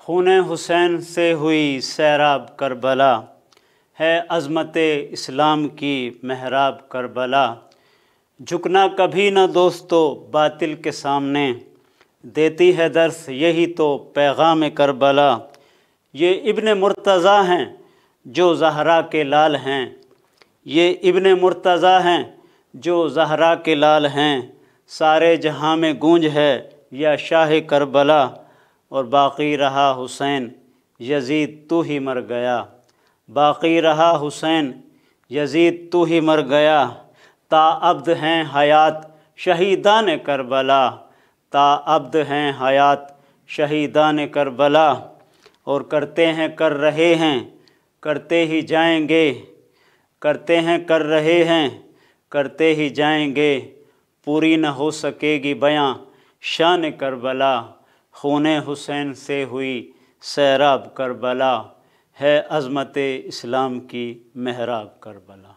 خون حسین سے ہوئی سیراب کربلا، ہے عظمت اسلام کی محراب کربلا۔ جھکنا کبھی نہ دوستو باطل کے سامنے، دیتی ہے درس یہی تو پیغام کربلا۔ یہ ابن مرتضیٰ ہیں جو زہرا کے لال ہیں، یہ ابن مرتضیٰ ہیں جو زہرا کے لال ہیں۔ سارے جہاں میں گونج ہے یا شاہ کربلا، اور باقی رہا حسین یزید تو ہی مر گیا۔ باقی رہا حسین یزید تو ہی مر گیا۔ تا ابد ہیں حیات شہیدان کربلا، تا ابد ہیں حیات شہیدان کربلا۔ اور کرتے ہیں کر رہے ہیں کرتے ہی جائیں گے، کرتے ہیں کر رہے ہیں کرتے ہی جائیں گے۔ پوری نہ ہو سکے گی بیاں شان کربلا، خون حسین سے ہوئی سیراب کربلا، ہے عظمت اسلام کی محراب کربلا۔